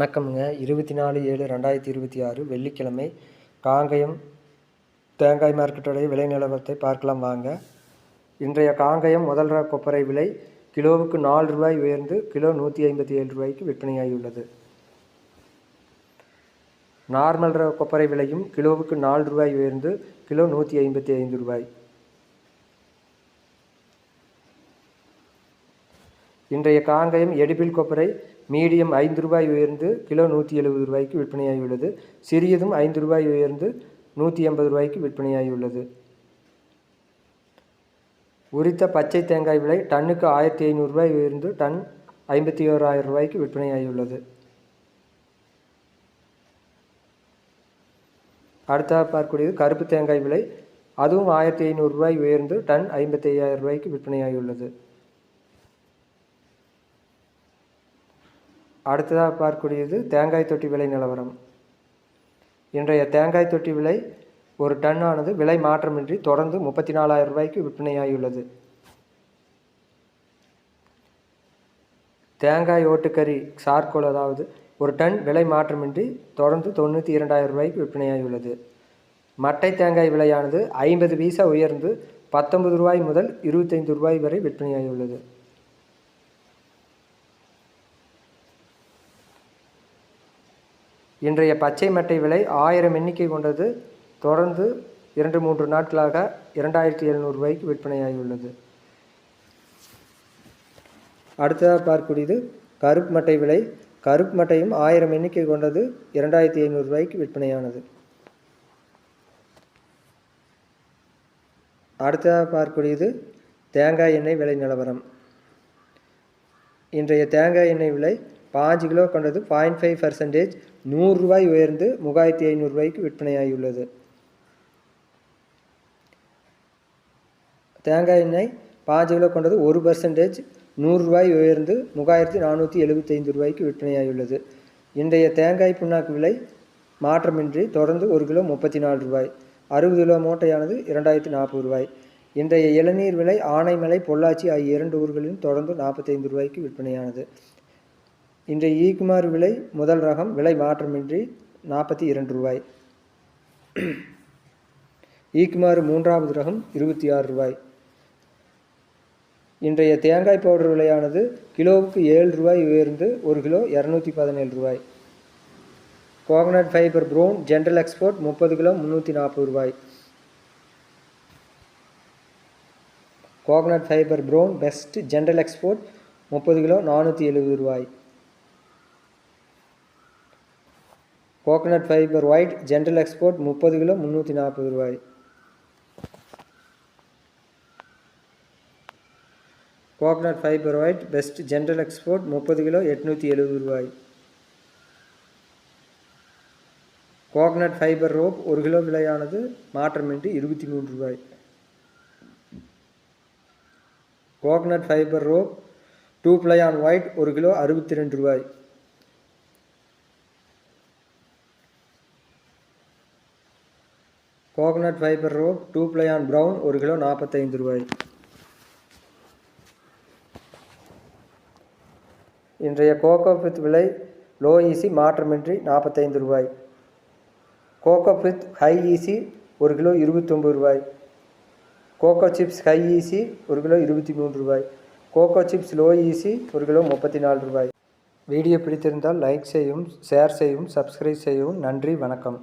வணக்கம்ங்க. 24/7/2026 வெள்ளிக்கிழமை காங்கயம் தேங்காய் மார்க்கெட்டுடைய விலை நிலவரத்தை பார்க்கலாம் வாங்க. இன்றைய காங்கயம் முதல் ரக கொப்பரை விலை கிலோவுக்கு ரூ. 4 உயர்ந்து கிலோ ரூ. 157 விற்பனையாகியுள்ளது. நார்மல் ரக கொப்பரை விலையும் கிலோவுக்கு ரூ. 4 உயர்ந்து கிலோ ரூ. 155. இன்றைய காங்கயம் எடிபிள் கொப்பரை மீடியம் ரூ. 5 உயர்ந்து கிலோ ரூ. 170 விற்பனையாகியுள்ளது. சிறியதும் ரூ. 5 உயர்ந்து ரூ. 180 விற்பனையாகியுள்ளது. உரித்த பச்சை தேங்காய் விலை டன்னுக்கு ரூ. 1500 உயர்ந்து டன் ரூ. 51,000 விற்பனையாகியுள்ளது. அடுத்ததாக பார்க்கக்கூடியது கருப்பு தேங்காய் விலை, அதுவும் ரூ. 1500 உயர்ந்து டன் ரூ. 55,000 விற்பனையாகியுள்ளது. அடுத்ததாக பார்க்கக்கூடியது தேங்காய் தொட்டி விலை நிலவரம். இன்றைய தேங்காய் தொட்டி விலை ஒரு டன் ஆனது விலை மாற்றமின்றி தொடர்ந்து ரூ. 34,000 விற்பனையாகியுள்ளது. தேங்காய் ஓட்டுக்கறி சார்கோல் அதாவது ஒரு டன் விலை மாற்றமின்றி தொடர்ந்து ரூ. 92,000 விற்பனையாகியுள்ளது. மட்டை தேங்காய் விலையானது 50 பைசா உயர்ந்து ரூ. 19 முதல் ரூ. 25 வரை விற்பனையாகியுள்ளது. இன்றைய பச்சை மட்டை விலை 1000 எண்ணிக்கை கொண்டது தொடர்ந்து 2-3 நாட்களாக ரூ. 2,700 விற்பனையாகியுள்ளது. அடுத்ததாக பார்க்கக்கூடியது கருப்பு மட்டை விலை. கருப்பு மட்டையும் 1000 எண்ணிக்கை கொண்டது ரூ. 2,500 விற்பனையானது. அடுத்ததாக பார்க்கக்கூடியது தேங்காய் எண்ணெய் விலை நிலவரம். இன்றைய தேங்காய் எண்ணெய் விலை 5 கிலோ கொண்டது 0.5% ரூ. 100 உயர்ந்து ரூ. 3,500 விற்பனையாகியுள்ளது. தேங்காய் எண்ணெய் 5 கிலோ கொண்டது 1% ரூ. 100 உயர்ந்து ரூ. 3,475 விற்பனையாகியுள்ளது. இன்றைய தேங்காய் புண்ணாக்கு விலை மாற்றமின்றி தொடர்ந்து 1 கிலோ ரூ. 34. 60 கிலோ மூட்டையானது ரூ. 2,040. இன்றைய இளநீர் விலை ஆனைமலை, பொள்ளாச்சி ஆகிய 2 ஊர்களிலும் தொடர்ந்து ரூ. 45 விற்பனையானது. இன்றைய ஈக்குமார் விலை முதல் ரகம் விலை மாற்றமின்றி ரூ. 42. ஈக்குமார் மூன்றாவது ரகம் ரூ. 26. இன்றைய தேங்காய் பவுடர் விலையானது கிலோவுக்கு ரூ. 7 உயர்ந்து 1 கிலோ ரூ. 217. Coconut fibre brown general export 30 kilo ரூ. 340. Coconut fibre brown best general export 30 kilo ரூ. 470. Coconut fibre white general export 30 kilo ரூ. 340. Coconut fibre white best general export 30 kilo ரூ. 870. கோகனட் ஃபைபர் ரோப் 1 கிலோ விலையானது மாற்றமின்றி ரூ. 23. Coconut fibre rope 2 ply on white 1 kilo ரூ. 62. Coconut fibre rope 2 ply on brown 1 kilo ரூ. 45. இன்றைய cocoa பித் விலை low easy மாற்றமின்றி ரூ. 45. Coco pith high EC 1 kilo ரூ. 29. Coco chips high EC 1 kilo ரூ. 23. Coco chips low EC 1 kilo ரூ. 34. Video பிடித்திருந்தால் லைக் செய்யவும், ஷேர் செய்யவும், சப்ஸ்கிரைப் செய்யவும். நன்றி, வணக்கம்.